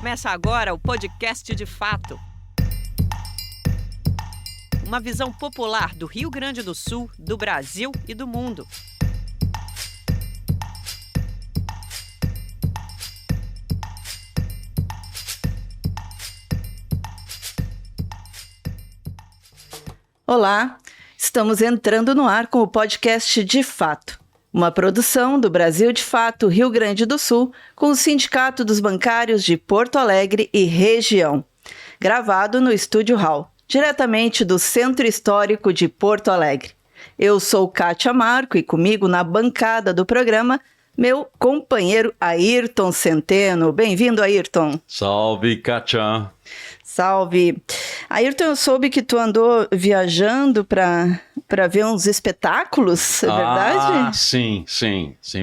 Começa agora o podcast De Fato. Uma visão popular do Rio Grande do Sul, do Brasil e do mundo. Olá, estamos entrando no ar com o podcast De Fato, uma produção do Brasil de Fato Rio Grande do Sul com o Sindicato dos Bancários de Porto Alegre e região, gravado no Estúdio Hall, diretamente do Centro Histórico de Porto Alegre. Eu sou Kátia Marco e comigo na bancada do programa, meu companheiro Ayrton Centeno. Bem-vindo, Ayrton. Salve, Kátia. Salve. Ayrton, eu soube que tu andou viajando para ver uns espetáculos, é verdade? Sim,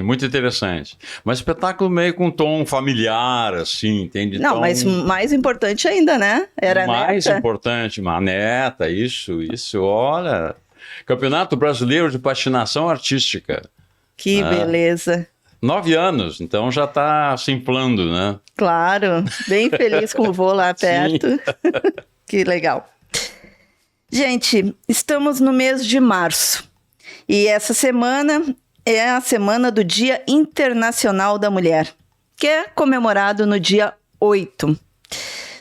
muito interessante. Mas espetáculo meio com tom familiar, assim, entende? Não, mas mais importante ainda, né? Era a mais neta. importante, uma neta, isso, olha. Campeonato Brasileiro de Patinação Artística. Que beleza. 9 anos, então já está se inflando, né? Claro, bem feliz com o voo lá perto. Que legal. Gente, estamos no mês de março e essa semana é a semana do Dia Internacional da Mulher, que é comemorado no dia 8.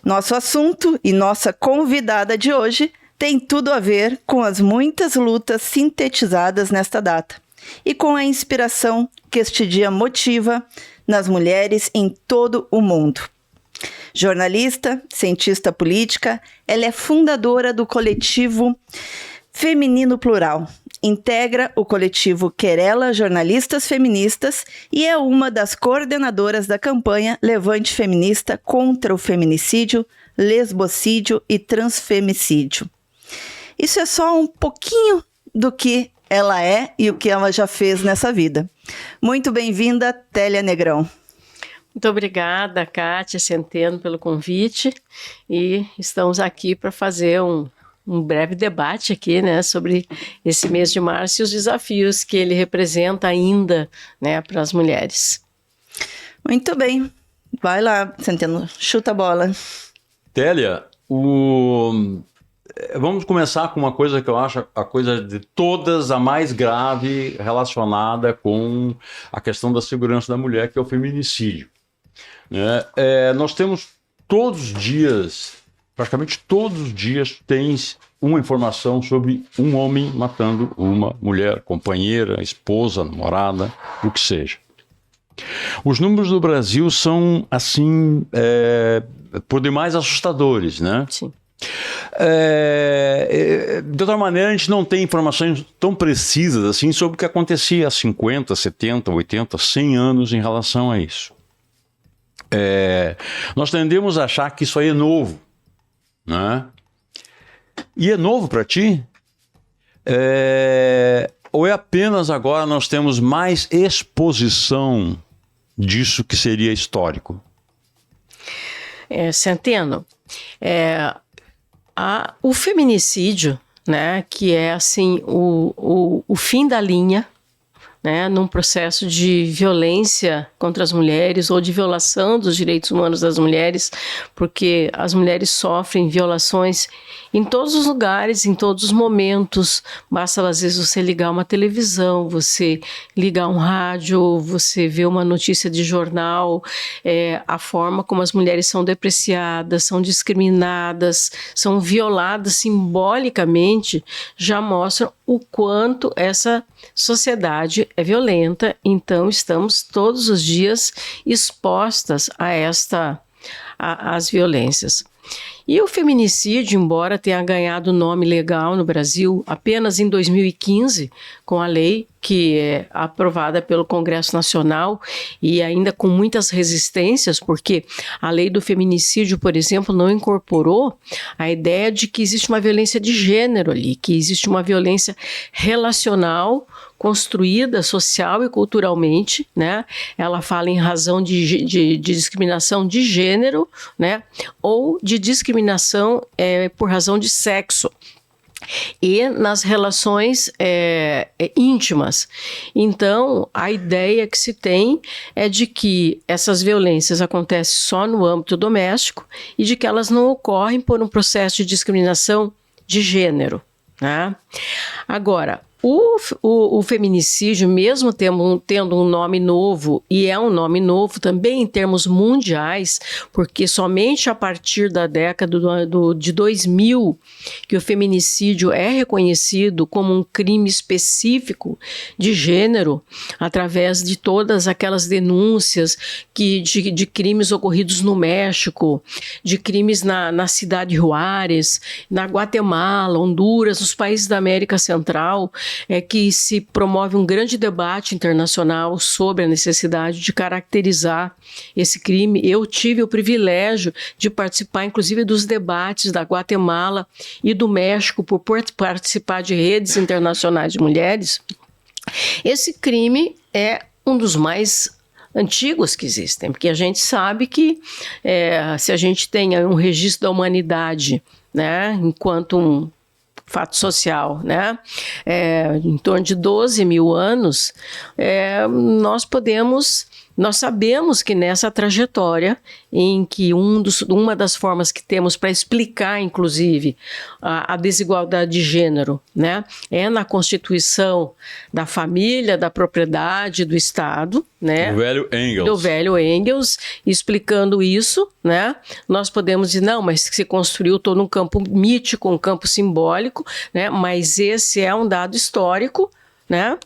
Nosso assunto e nossa convidada de hoje tem tudo a ver com as muitas lutas sintetizadas nesta data e com a inspiração que este dia motiva nas mulheres em todo o mundo. Jornalista, cientista política, ela é fundadora do coletivo Feminino Plural, integra o coletivo Querela Jornalistas Feministas e é uma das coordenadoras da campanha Levante Feminista contra o feminicídio, lesbocídio e transfemicídio. Isso é só um pouquinho do que ela é e o que ela já fez nessa vida. Muito bem-vinda, Télia Negrão. Muito obrigada, Kátia Centeno, pelo convite. E estamos aqui para fazer um breve debate aqui, né, sobre esse mês de março e os desafios que ele representa ainda, né, para as mulheres. Muito bem. Vai lá, Centeno, chuta a bola. Télia, vamos começar com uma coisa que eu acho a coisa de todas a mais grave relacionada com a questão da segurança da mulher, que é o feminicídio. Nós temos todos os dias, praticamente todos os dias, tens uma informação sobre um homem matando uma mulher, companheira, esposa, namorada, o que seja. Os números do Brasil são, assim, por demais assustadores, né? Sim. De outra maneira, a gente não tem informações tão precisas assim sobre o que acontecia há 50, 70, 80, 100 anos em relação a isso. Nós tendemos a achar que isso aí é novo, né? E é novo para ti? Ou é apenas agora nós temos mais exposição disso que seria histórico? Centeno, o feminicídio, né, que é assim o fim da linha, né, num processo de violência contra as mulheres ou de violação dos direitos humanos das mulheres, porque as mulheres sofrem violações em todos os lugares, em todos os momentos. Basta às vezes você ligar uma televisão, você ligar um rádio, você ver uma notícia de jornal, a forma como as mulheres são depreciadas, são discriminadas, são violadas simbolicamente, já mostram o quanto essa sociedade é violenta. Então estamos todos os dias expostas às violências. E o feminicídio, embora tenha ganhado nome legal no Brasil apenas em 2015, com a lei que é aprovada pelo Congresso Nacional e ainda com muitas resistências, porque a lei do feminicídio, por exemplo, não incorporou a ideia de que existe uma violência de gênero ali, que existe uma violência relacional construída social e culturalmente, né? Ela fala em razão de discriminação de gênero, né? Ou de discriminação por razão de sexo. e nas relações íntimas. Então, a ideia que se tem é de que essas violências acontecem só no âmbito doméstico e de que elas não ocorrem por um processo de discriminação de gênero, né? Agora, o feminicídio, mesmo tendo um nome novo, e é um nome novo também em termos mundiais, porque somente a partir da década de 2000 que o feminicídio é reconhecido como um crime específico de gênero, através de todas aquelas denúncias de crimes ocorridos no México, de crimes na cidade de Juárez, na Guatemala, Honduras, nos países da América Central, é que se promove um grande debate internacional sobre a necessidade de caracterizar esse crime. Eu tive o privilégio de participar, inclusive, dos debates da Guatemala e do México, por participar de redes internacionais de mulheres. Esse crime é um dos mais antigos que existem, porque a gente sabe que se a gente tem um registro da humanidade, né, enquanto um fato social, né? Em torno de 12 mil anos, nós sabemos que nessa trajetória, em que uma das formas que temos para explicar, inclusive, a desigualdade de gênero, né, é na constituição da família, da propriedade, do Estado, né, do velho Engels, explicando isso, né, nós podemos dizer, não, mas se construiu todo um campo mítico, um campo simbólico, né, mas esse é um dado histórico, né.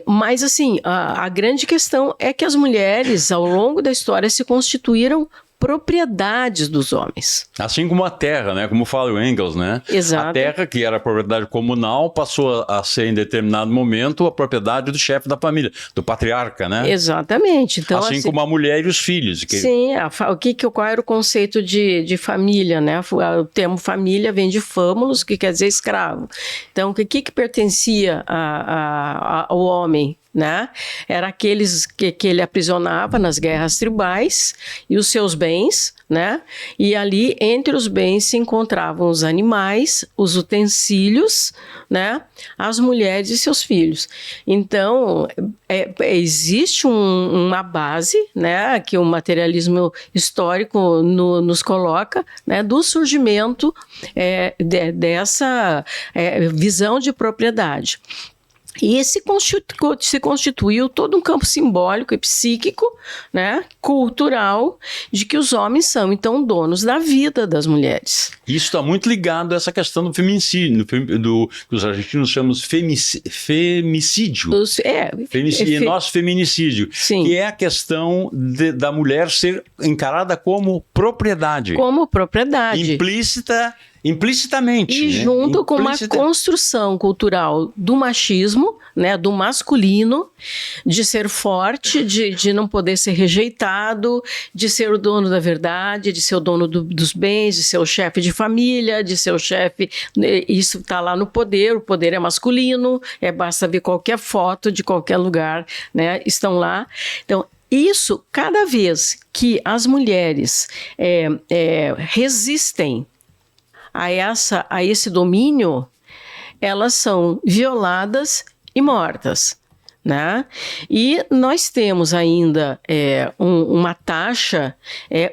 Mas assim, a grande questão é que as mulheres, ao longo da história, se constituíram propriedades dos homens. Assim como a terra, né? Como fala o Engels, né? Exato. A terra, que era propriedade comunal, passou a ser, em determinado momento, a propriedade do chefe da família, do patriarca, né? Exatamente. Então, assim como a mulher e os filhos. Sim, qual era o conceito de família, né? O termo família vem de famulus, que quer dizer escravo. Então, o que pertencia ao homem? Né? Era aqueles que ele aprisionava nas guerras tribais e os seus bens, né? E ali entre os bens se encontravam os animais, os utensílios, né? As mulheres e seus filhos. Então existe uma base, né? Que o materialismo histórico nos coloca, né? Do surgimento dessa visão de propriedade. E se constituiu todo um campo simbólico e psíquico, né, cultural, de que os homens são, então, donos da vida das mulheres. Isso está muito ligado a essa questão do feminicídio, que os argentinos chamam de femicídio. E nosso feminicídio, sim, que é a questão da mulher ser encarada como propriedade. Como propriedade. Implicitamente. E junto com uma construção cultural do machismo, né, do masculino, de ser forte, de não poder ser rejeitado, de ser o dono da verdade, de ser o dono dos bens, de ser o chefe de família, de ser o chefe... Isso está lá no poder, o poder é masculino, basta ver qualquer foto de qualquer lugar, né, estão lá. Então, isso, cada vez que as mulheres resistem a esse domínio, elas são violadas e mortas, né? E nós temos ainda uma taxa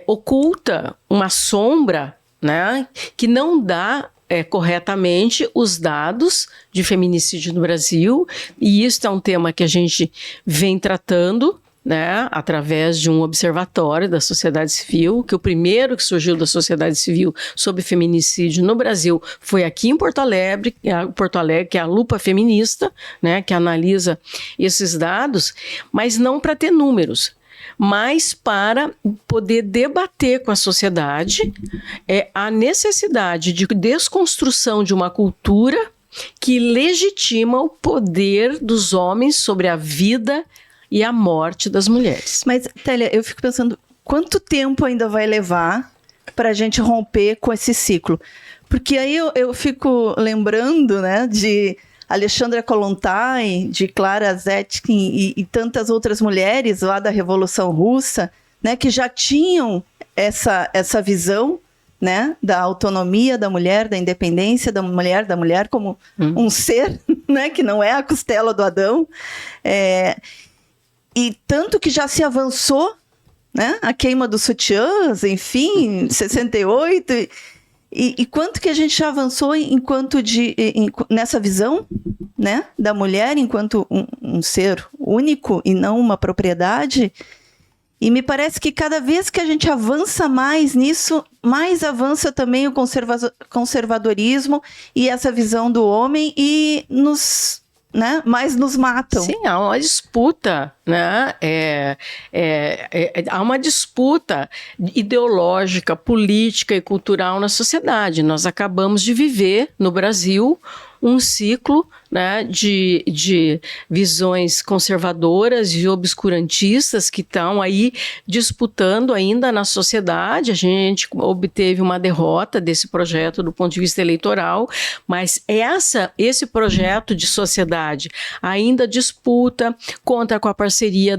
oculta, uma sombra, né? Que não dá corretamente os dados de feminicídio no Brasil, e isso é um tema que a gente vem tratando, né, através de um observatório da sociedade civil, que o primeiro que surgiu da sociedade civil sobre feminicídio no Brasil foi aqui em Porto Alegre, que é a Lupa Feminista, né, que analisa esses dados, mas não para ter números, mas para poder debater com a sociedade a necessidade de desconstrução de uma cultura que legitima o poder dos homens sobre a vida e a morte das mulheres. Mas, Télia, eu fico pensando, quanto tempo ainda vai levar para a gente romper com esse ciclo? Porque aí eu fico lembrando, né, de Alexandra Kollontai, de Clara Zetkin e tantas outras mulheres lá da Revolução Russa, né, que já tinham essa visão, né, da autonomia da mulher, da independência da mulher como um ser, né, que não é a costela do Adão. E tanto que já se avançou, né, a queima dos sutiãs, enfim, em 68, e quanto que a gente já avançou nessa visão, né, da mulher enquanto um ser único e não uma propriedade. E me parece que cada vez que a gente avança mais nisso, mais avança também o conservadorismo e essa visão do homem e mais nos matam. Sim, há uma disputa, né? Há uma disputa ideológica, política e cultural na sociedade. Nós acabamos de viver no Brasil um ciclo, né, de visões conservadoras e obscurantistas que estão aí disputando ainda na sociedade. A gente obteve uma derrota desse projeto do ponto de vista eleitoral, mas esse projeto de sociedade ainda disputa, conta com a parceria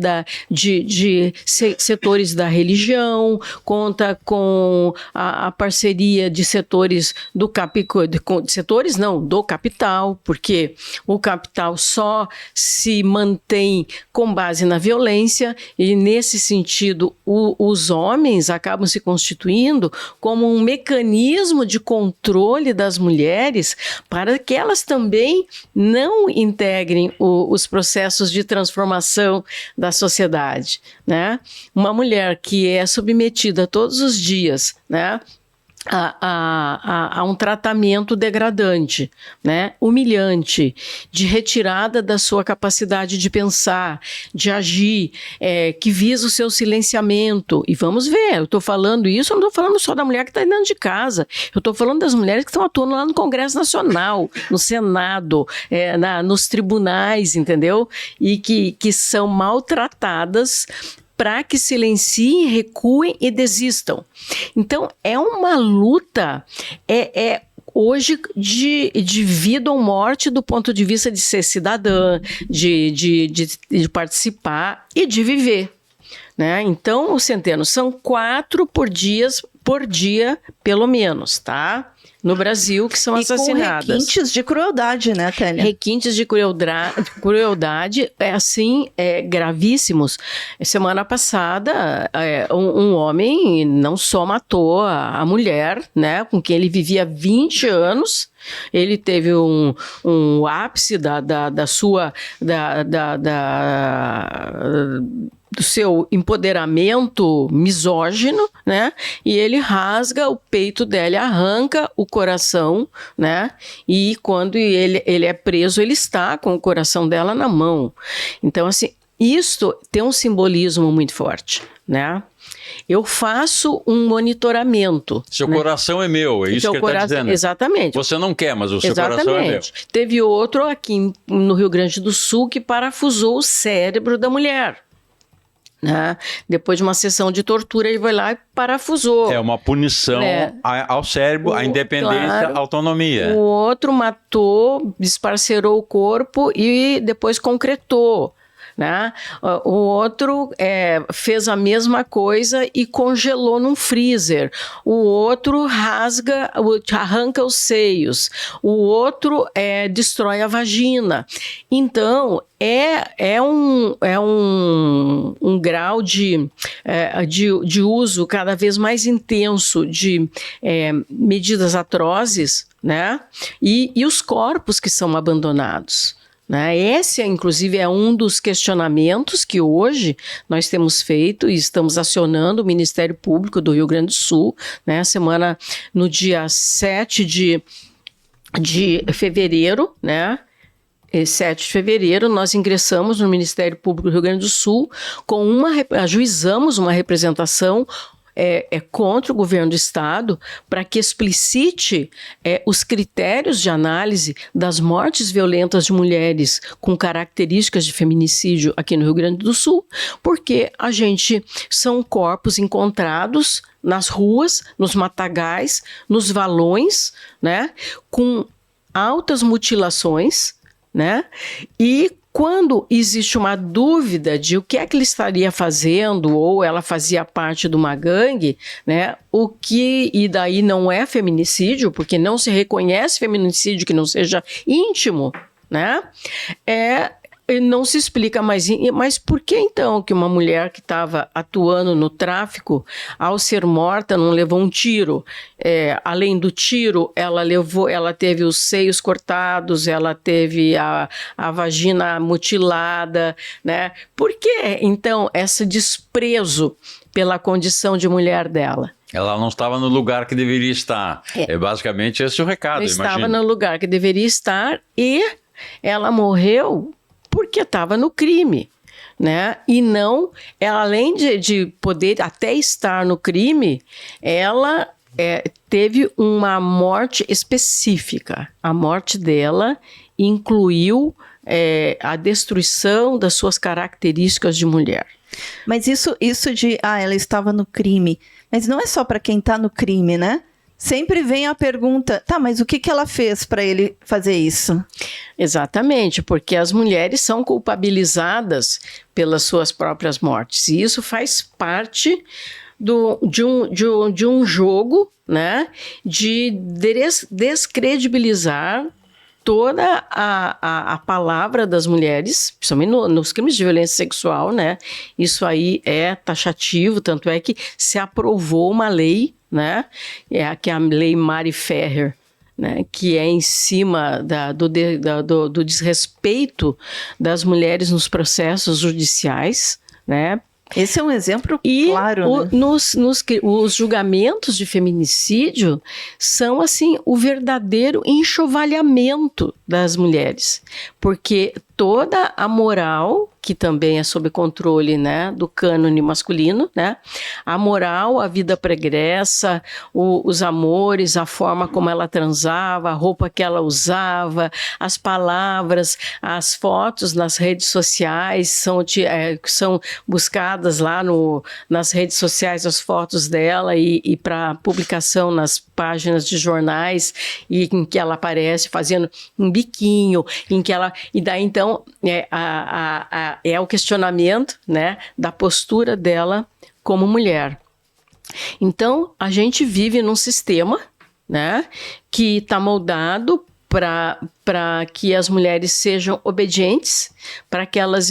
de setores da religião, conta com a parceria de setores do capital, porque o capital só se mantém com base na violência e, nesse sentido, os homens acabam se constituindo como um mecanismo de controle das mulheres para que elas também não integrem os processos de transformação da sociedade, né? Uma mulher que é submetida todos os dias, né, a um tratamento degradante, né, humilhante, de retirada da sua capacidade de pensar, de agir, que visa o seu silenciamento. E vamos ver, eu estou falando isso, eu não estou falando só da mulher que está dentro de casa, eu estou falando das mulheres que estão atuando lá no Congresso Nacional, no Senado, nos tribunais, entendeu? E que são maltratadas para que silenciem, recuem e desistam. Então, é uma luta, hoje de vida ou morte do ponto de vista de ser cidadã, de participar e de viver, né? Então, Centeno, são 4 por dia, pelo menos, tá? No Brasil, que são assassinadas. Com requintes de crueldade, né, Télia? Requintes de crueldade, gravíssimos. Semana passada, um homem não só matou a mulher, né, com quem ele vivia 20 anos, ele teve um ápice do seu empoderamento misógino, né? E ele rasga o peito dela, arranca o coração, né? E quando ele é preso, ele está com o coração dela na mão. Então, assim, isto tem um simbolismo muito forte, né? Eu faço um monitoramento. Seu coração é meu, é isso que ele está dizendo. Exatamente. Você não quer, mas o seu coração é meu. Teve outro aqui no Rio Grande do Sul que parafusou o cérebro da mulher. Né? Depois de uma sessão de tortura, ele vai lá e parafusou. É uma punição ao cérebro, à independência, à autonomia. O outro matou, desparcerou o corpo e depois concretou. Né? O outro fez a mesma coisa e congelou num freezer. O outro arranca os seios. O outro destrói a vagina. Então, é um grau de uso cada vez mais intenso de medidas atrozes, né? E os corpos que são abandonados. Né? Esse, inclusive, é um dos questionamentos que hoje nós temos feito e estamos acionando o Ministério Público do Rio Grande do Sul, né? No dia 7 de fevereiro, né? 7 de fevereiro, nós ingressamos no Ministério Público do Rio Grande do Sul ajuizamos uma representação contra o governo do Estado para que explicite os critérios de análise das mortes violentas de mulheres com características de feminicídio aqui no Rio Grande do Sul, porque são corpos encontrados nas ruas, nos matagais, nos valões, né, com altas mutilações, né, e quando existe uma dúvida de o que é que ele estaria fazendo, ou ela fazia parte de uma gangue, né? E daí não é feminicídio, porque não se reconhece feminicídio que não seja íntimo, né? Não se explica mais, mas por que então que uma mulher que estava atuando no tráfico, ao ser morta, não levou um tiro? Além do tiro, ela teve os seios cortados, ela teve a vagina mutilada, né? Por que então esse desprezo pela condição de mulher dela? Ela não estava no lugar que deveria estar. Basicamente esse é o recado, Ela estava no lugar que deveria estar e ela morreu porque estava no crime, né? E não, ela, além de poder até estar no crime, ela teve uma morte específica. A morte dela incluiu a destruição das suas características de mulher. Mas isso de, ela estava no crime, mas não é só para quem está no crime, né? Sempre vem a pergunta, tá, mas o que ela fez para ele fazer isso? Exatamente, porque as mulheres são culpabilizadas pelas suas próprias mortes. E isso faz parte de um jogo, né, de descredibilizar toda a palavra das mulheres, principalmente nos crimes de violência sexual, né? Isso aí é taxativo, tanto é que se aprovou uma lei, né? Que é a lei Mari Ferrer, né? Que é em cima do desrespeito das mulheres nos processos judiciais, né? Esse é um exemplo claro, né? Os julgamentos de feminicídio são, assim, o verdadeiro enxovalhamento das mulheres, porque toda a moral, que também é sob controle, né, do cânone masculino, né, a moral, a vida pregressa, os amores, a forma como ela transava, a roupa que ela usava, as palavras, as fotos nas redes sociais são buscadas lá nas redes sociais, as fotos dela e para publicação nas páginas de jornais, e em que ela aparece fazendo um biquinho, em que ela... E daí, então, é o questionamento, né, da postura dela como mulher. Então, a gente vive num sistema, né, que está moldado para que as mulheres sejam obedientes, para que elas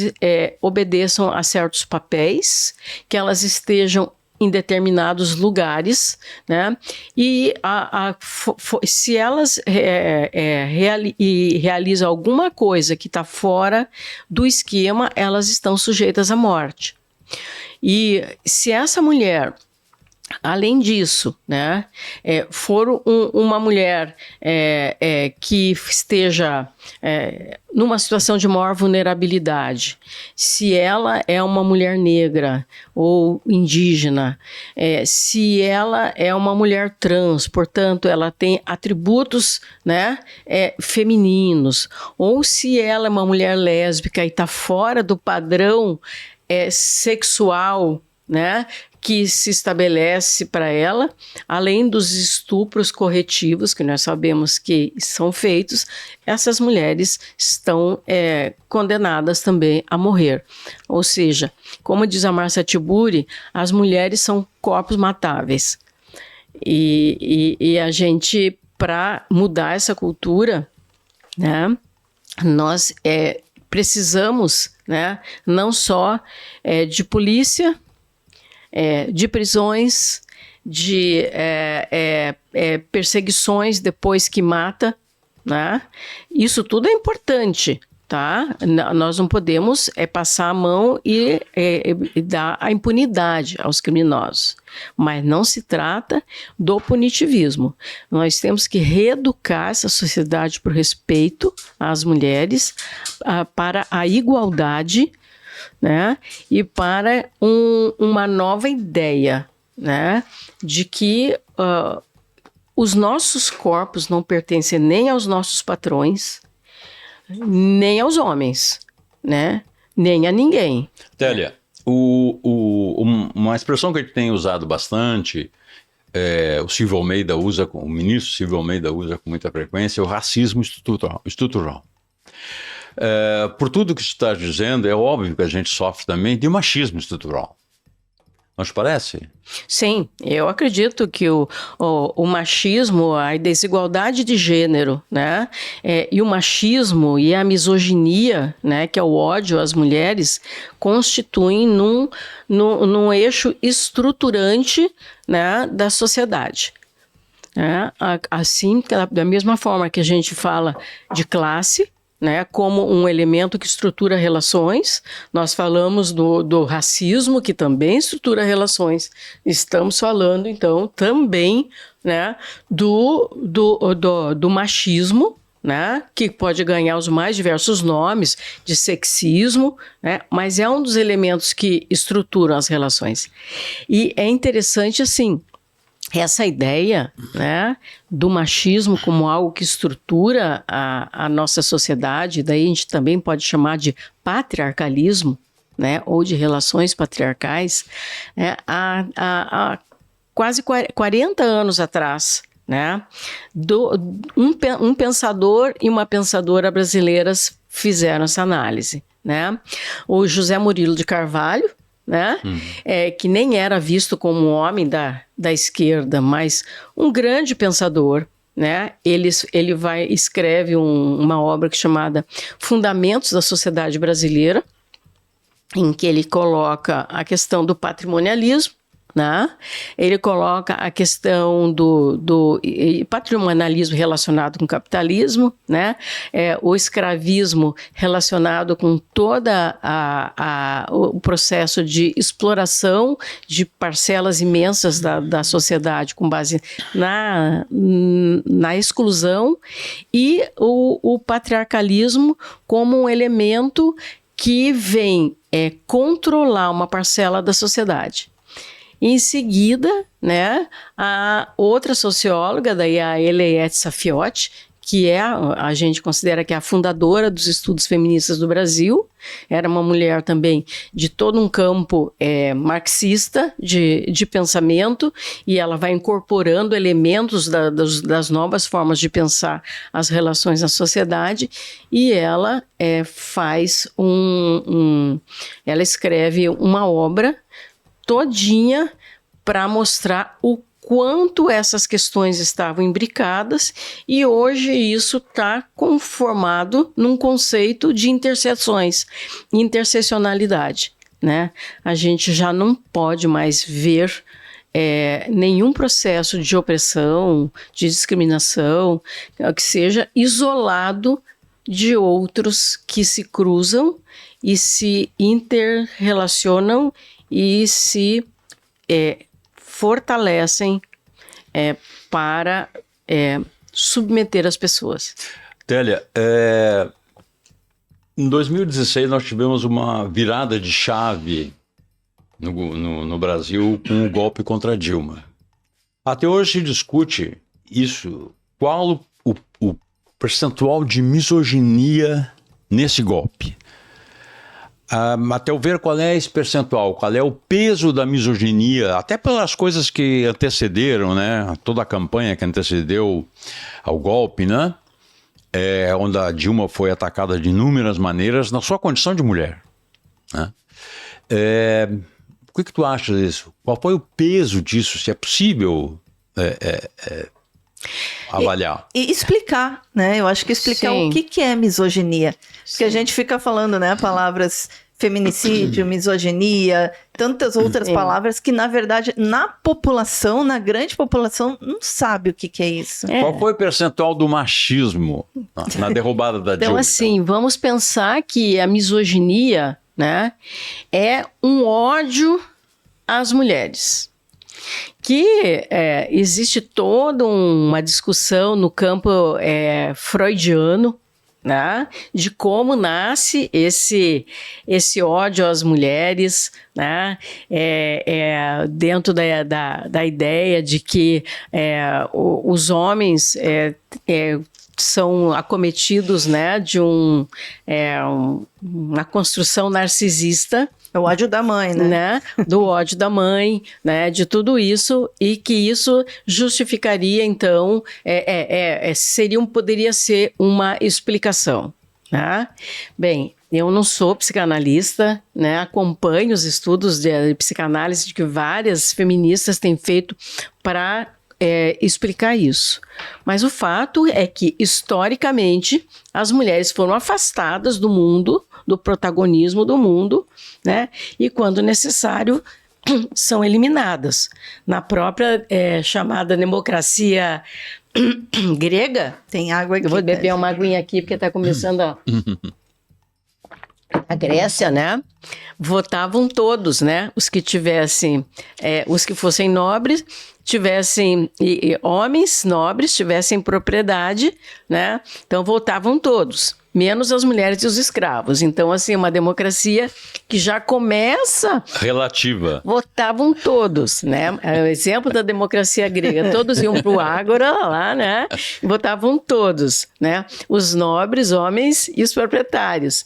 obedeçam a certos papéis, que elas estejam em determinados lugares, né? E se elas realizam alguma coisa que está fora do esquema, elas estão sujeitas à morte. E se essa mulher, além disso, né, for uma mulher que esteja numa situação de maior vulnerabilidade, se ela é uma mulher negra ou indígena, se ela é uma mulher trans, portanto, ela tem atributos, né, femininos, ou se ela é uma mulher lésbica e está fora do padrão sexual, né, que se estabelece para ela, além dos estupros corretivos que nós sabemos que são feitos, essas mulheres estão condenadas também a morrer. Ou seja, como diz a Márcia Tiburi, as mulheres são corpos matáveis. E a gente, para mudar essa cultura, né, nós precisamos, né, não só de polícia, de prisões, de perseguições depois que mata, né? Isso tudo é importante, tá? Nós não podemos passar a mão e dar a impunidade aos criminosos, mas não se trata do punitivismo. Nós temos que reeducar essa sociedade para o respeito às mulheres, para a igualdade, né? E para uma nova ideia, né, de que os nossos corpos não pertencem nem aos nossos patrões, nem aos homens, né, nem a ninguém. Télia, uma expressão que a gente tem usado bastante, o ministro Silvio Almeida usa com muita frequência, é o racismo estrutural. Por tudo que você está dizendo, é óbvio que a gente sofre também de machismo estrutural. Não te parece? Sim, eu acredito que o machismo, a desigualdade de gênero, né, e o machismo e a misoginia, né, que é o ódio às mulheres, constituem num eixo estruturante, né, da sociedade. Assim, da mesma forma que a gente fala de classe, né, como um elemento que estrutura relações, nós falamos do racismo, que também estrutura relações. Estamos falando, então, também, né, do machismo, né, que pode ganhar os mais diversos nomes, de sexismo, né, mas é um dos elementos que estruturam as relações. E é interessante, assim, essa ideia, né, do machismo como algo que estrutura a nossa sociedade, daí a gente também pode chamar de patriarcalismo, né, ou de relações patriarcais, né, há quase 40 anos atrás, né, um pensador e uma pensadora brasileiras fizeram essa análise, né, o José Murilo de Carvalho, né? Que nem era visto como um homem da esquerda, mas um grande pensador, né? Ele escreve uma obra chamada Fundamentos da Sociedade Brasileira, em que ele coloca a questão do patrimonialismo, né? Ele coloca a questão do patrimonialismo relacionado com o capitalismo, né? O escravismo relacionado com toda o processo de exploração de parcelas imensas da sociedade com base na exclusão, e o patriarcalismo como um elemento que vem controlar uma parcela da sociedade. Em seguida, né, a outra socióloga, daí a Eliette Saffioti, que a gente considera que é a fundadora dos estudos feministas do Brasil, era uma mulher também de todo um campo marxista de pensamento, e ela vai incorporando elementos das novas formas de pensar as relações na sociedade, e ela ela escreve uma obra todinha para mostrar o quanto essas questões estavam imbricadas, e hoje isso está conformado num conceito de interseccionalidade, né? A gente já não pode mais ver nenhum processo de opressão, de discriminação, que seja isolado de outros que se cruzam e se interrelacionam e se fortalecem para submeter as pessoas. Télia, em 2016 nós tivemos uma virada de chave no Brasil com o golpe contra Dilma. Até hoje se discute isso. Qual o percentual de misoginia nesse golpe? Até eu ver qual é esse percentual, qual é o peso da misoginia, até pelas coisas que antecederam, né? Toda a campanha que antecedeu ao golpe, né? Onde a Dilma foi atacada de inúmeras maneiras na sua condição de mulher, né? O que tu achas disso? Qual foi o peso disso? Se é possível avaliar. E explicar, né? Eu acho que explicar Sim. o que é misoginia. Porque a Sim. gente fica falando, né, palavras feminicídio, misoginia, tantas outras palavras que, na verdade, na população, na grande população, não sabe o que é isso. Qual foi o percentual do machismo na derrubada da Dilma? Então, assim, vamos pensar que a misoginia, né, é um ódio às mulheres. Que existe toda uma discussão no campo freudiano, né, de como nasce esse ódio às mulheres, né, dentro da ideia de que os homens são acometidos, né, de uma construção narcisista. É o ódio da mãe, né? Do ódio da mãe, né? De tudo isso, e que isso justificaria, então, poderia ser uma explicação. Tá? Bem, eu não sou psicanalista, né? Acompanho os estudos de psicanálise que várias feministas têm feito para explicar isso. Mas o fato é que, historicamente, as mulheres foram afastadas do mundo, do protagonismo do mundo, né? E, quando necessário, são eliminadas. Na própria chamada democracia grega, Tem água aqui. eu vou beber uma aguinha aqui, porque está começando a Grécia, né? Votavam todos, né? Os que tivessem, os que fossem nobres, tivessem homens nobres, tivessem propriedade, né? Então votavam todos, menos as mulheres e os escravos. Então, assim, uma democracia que já começa... Relativa. Votavam todos, né? É o exemplo da democracia grega. Todos iam para o ágora lá, né? E votavam todos, né? Os nobres, homens e os proprietários.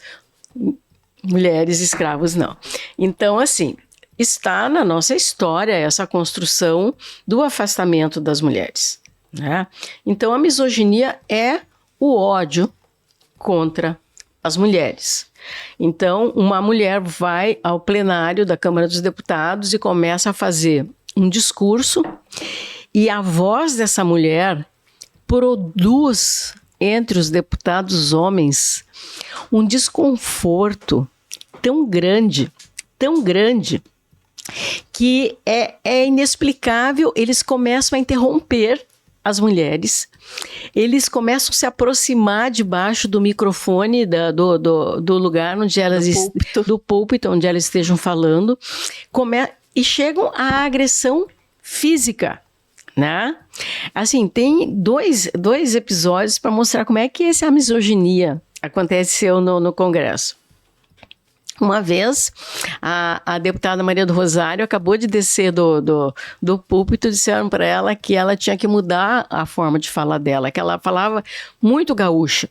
Mulheres e escravos, não. Então, assim, está na nossa história essa construção do afastamento das mulheres, né? Então, a misoginia é o ódio contra as mulheres. Então, uma mulher vai ao plenário da Câmara dos Deputados e começa a fazer um discurso, e a voz dessa mulher produz entre os deputados homens um desconforto tão grande, que é inexplicável. Eles começam a interromper as mulheres, eles começam a se aproximar debaixo do microfone do lugar onde elas do púlpito onde elas estejam falando, e chegam à agressão física, né? Assim, tem dois episódios para mostrar como é que essa misoginia aconteceu no Congresso. Uma vez, a deputada Maria do Rosário acabou de descer do púlpito, disseram para ela que ela tinha que mudar a forma de falar dela, que ela falava muito gaúcha,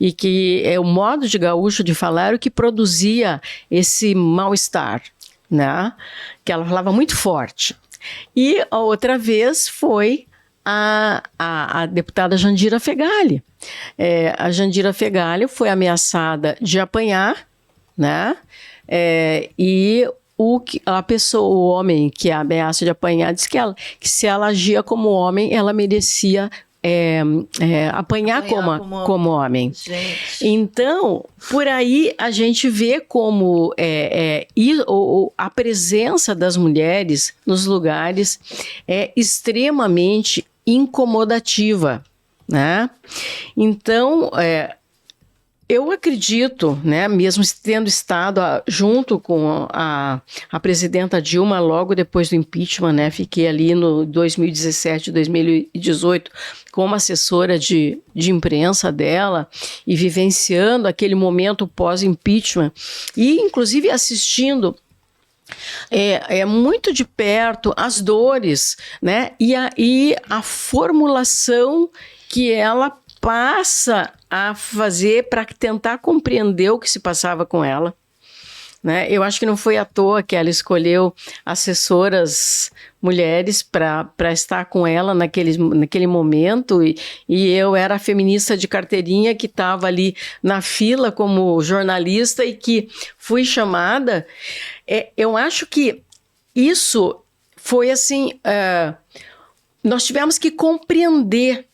e que o modo de gaúcho de falar era o que produzia esse mal-estar, né? Que ela falava muito forte. E a outra vez foi a deputada Jandira Fegali. A Jandira Fegali foi ameaçada de apanhar, né? E o homem que a ameaça de apanhar disse que se ela agia como homem, ela merecia apanhar como homem. Gente. Então, por aí a gente vê como a presença das mulheres nos lugares é extremamente incomodativa, né? Então, eu acredito, né, mesmo tendo estado junto com a presidenta Dilma logo depois do impeachment, né, fiquei ali no 2017, 2018 como assessora de imprensa dela e vivenciando aquele momento pós-impeachment e inclusive assistindo muito de perto as dores, né, e a formulação que ela passa a fazer para tentar compreender o que se passava com ela, né? Eu acho que não foi à toa que ela escolheu assessoras mulheres para estar com ela naquele momento, e eu era a feminista de carteirinha que estava ali na fila como jornalista e que fui chamada. Eu acho que isso foi assim, nós tivemos que compreender,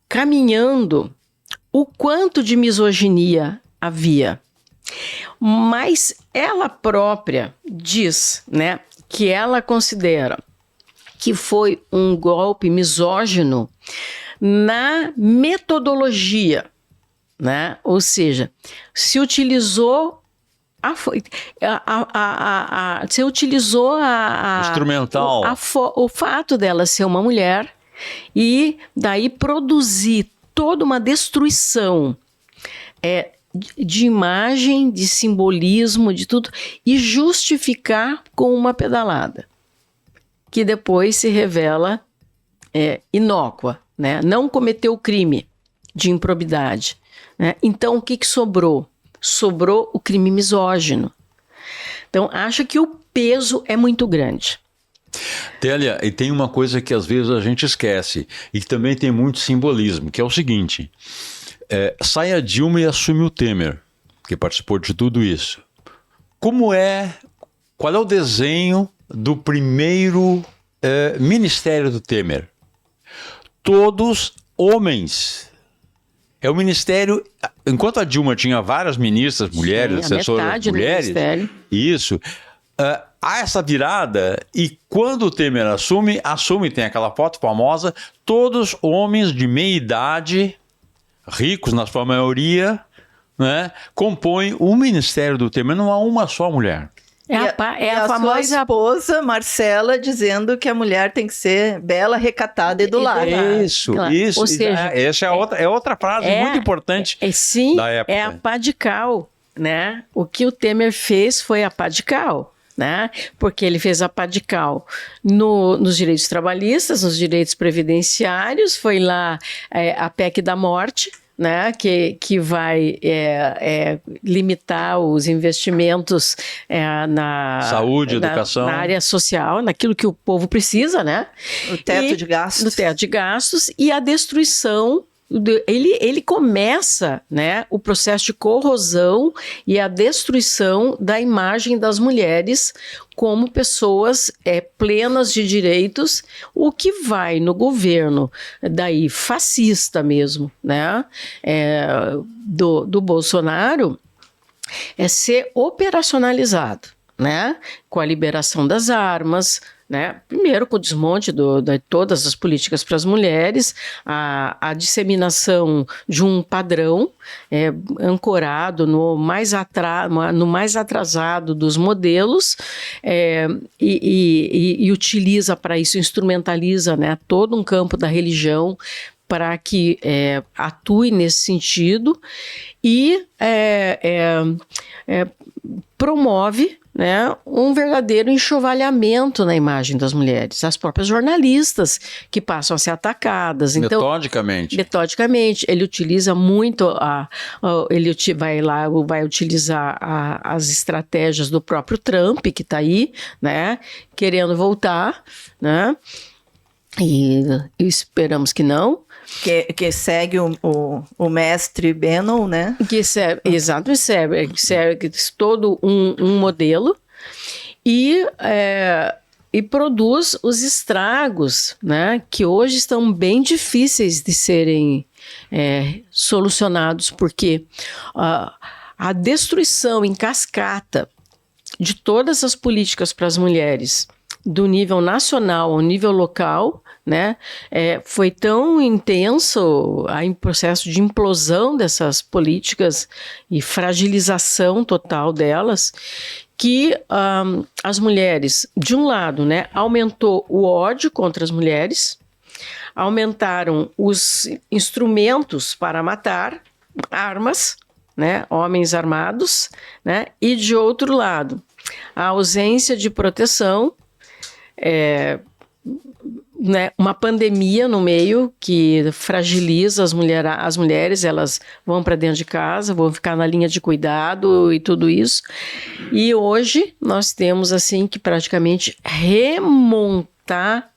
caminhando, o quanto de misoginia havia. Mas ela própria diz, né, que ela considera que foi um golpe misógino na metodologia, né? Ou seja, se utilizou instrumental, o fato dela ser uma mulher e daí produzir toda uma destruição de imagem, de simbolismo, de tudo, e justificar com uma pedalada, que depois se revela inócua, né? Não cometeu crime de improbidade, né? Então, o que sobrou? Sobrou o crime misógino. Então, acho que o peso é muito grande. Télia, e tem uma coisa que às vezes a gente esquece, e que também tem muito simbolismo, que é o seguinte: Sai a Dilma e assume o Temer, que participou de tudo isso. Qual é o desenho do primeiro ministério do Temer? Todos homens. É o ministério... Enquanto a Dilma tinha várias ministras, mulheres, assessoras mulheres... Isso. Há essa virada e quando o Temer assume, tem aquela foto famosa, todos homens de meia idade, ricos na sua maioria, né, compõem o ministério do Temer. Não há uma só mulher. A famosa sua esposa, Marcela, dizendo que a mulher tem que ser bela, recatada e do lar. Isso, claro. isso. Ou seja, essa é outra frase muito importante da época. É a pá de cal, né? O que o Temer fez foi a pá de cal, né? Porque ele fez a pá de cal nos direitos trabalhistas, nos direitos previdenciários, foi lá a PEC da morte, né, que vai limitar os investimentos na saúde, educação, na área social, naquilo que o povo precisa, né? O teto de gastos. No teto de gastos e a destruição. Ele começa, né, o processo de corrosão e a destruição da imagem das mulheres como pessoas plenas de direitos, o que vai no governo daí fascista mesmo, né, do Bolsonaro, ser operacionalizado, né, com a liberação das armas, né? Primeiro com o desmonte de todas as políticas para as mulheres, a disseminação de um padrão ancorado no mais atrasado dos modelos e utiliza para isso, instrumentaliza, né, todo um campo da religião para que atue nesse sentido e promove, né, um verdadeiro enxovalhamento na imagem das mulheres. As próprias jornalistas que passam a ser atacadas. Então, metodicamente. Ele utiliza muito, vai utilizar as estratégias do próprio Trump, que está aí, né, querendo voltar, né, e esperamos que não. Que segue o mestre Bannon, né? Segue todo um modelo e produz os estragos, né, que hoje estão bem difíceis de serem solucionados, porque a destruição em cascata de todas as políticas para as mulheres, do nível nacional ao nível local, né, foi tão intenso o processo de implosão dessas políticas e fragilização total delas, que as mulheres, de um lado, né, aumentou o ódio contra as mulheres, aumentaram os instrumentos para matar, armas, né, homens armados, né, e de outro lado, a ausência de proteção, né, uma pandemia no meio que fragiliza as mulheres, elas vão para dentro de casa, vão ficar na linha de cuidado e tudo isso. E hoje nós temos assim que praticamente remontar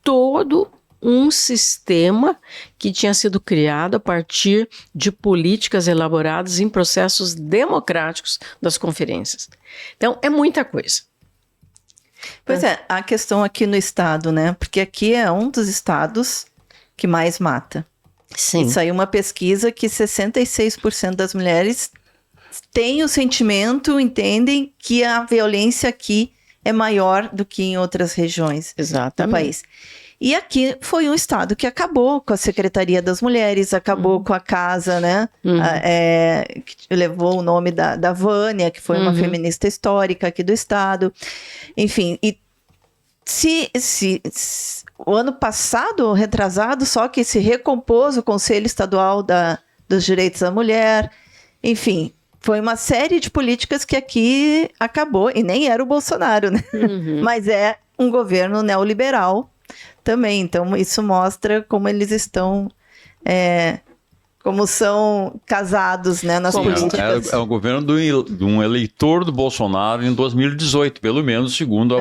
todo um sistema que tinha sido criado a partir de políticas elaboradas em processos democráticos das conferências. Então, é muita coisa. Pois a questão aqui no estado, né? Porque aqui é um dos estados que mais mata. Sim. E saiu uma pesquisa que 66% das mulheres têm o sentimento, entendem que a violência aqui é maior do que em outras regiões do país. E aqui foi um estado que acabou com a Secretaria das Mulheres, acabou com a casa, né? Que levou o nome da Vânia, que foi uma feminista histórica aqui do estado. Enfim, e se o ano passado, retrasado, só que se recompôs o Conselho Estadual dos Direitos da Mulher. Enfim, foi uma série de políticas que aqui acabou, e nem era o Bolsonaro, né? Mas é um governo neoliberal também. Então, isso mostra como eles estão, como são casados, né, nas políticas. É o governo de um eleitor do Bolsonaro em 2018, pelo menos segundo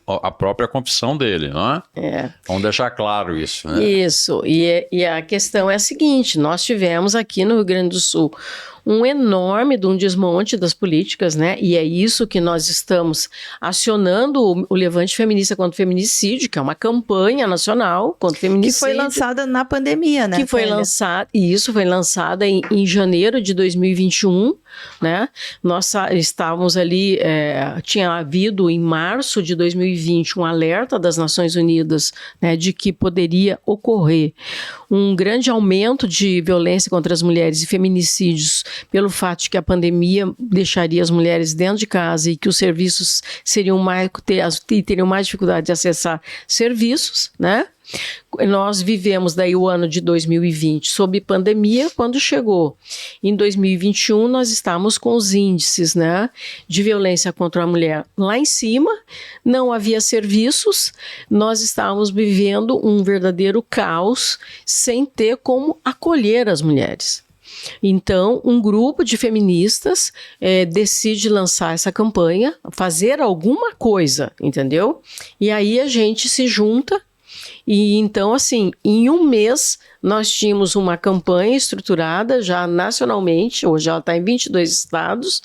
a própria confissão dele, não é? Vamos deixar claro isso, né? Isso, e a questão é a seguinte, nós tivemos aqui no Rio Grande do Sul um enorme desmonte das políticas, né? E é isso que nós estamos acionando o Levante Feminista contra o Feminicídio, que é uma campanha nacional contra o feminicídio. Que foi lançada na pandemia, né? Que foi lançada, e isso foi lançada em janeiro de 2021, né? Nós estávamos ali, tinha havido em março de 2020 um alerta das Nações Unidas, né, de que poderia ocorrer um grande aumento de violência contra as mulheres e feminicídios pelo fato de que a pandemia deixaria as mulheres dentro de casa e que os serviços teriam mais dificuldade de acessar serviços, né? Nós vivemos daí o ano de 2020 sob pandemia. Quando chegou em 2021, nós estávamos com os índices, né, de violência contra a mulher lá em cima, não havia serviços, nós estávamos vivendo um verdadeiro caos sem ter como acolher as mulheres. Então, um grupo de feministas decide lançar essa campanha, fazer alguma coisa, entendeu? E aí a gente se junta. E então, assim, em um mês, nós tínhamos uma campanha estruturada já nacionalmente, hoje ela está em 22 estados,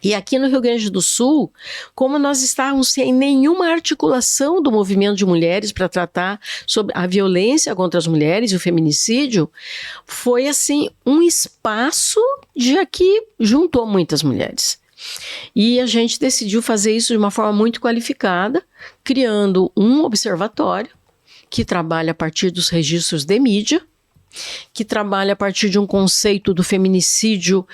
e aqui no Rio Grande do Sul, como nós estávamos sem nenhuma articulação do movimento de mulheres para tratar sobre a violência contra as mulheres e o feminicídio, foi, assim, um espaço de que juntou muitas mulheres. E a gente decidiu fazer isso de uma forma muito qualificada, criando um observatório que trabalha a partir dos registros de mídia, que trabalha a partir de um conceito do feminicídio,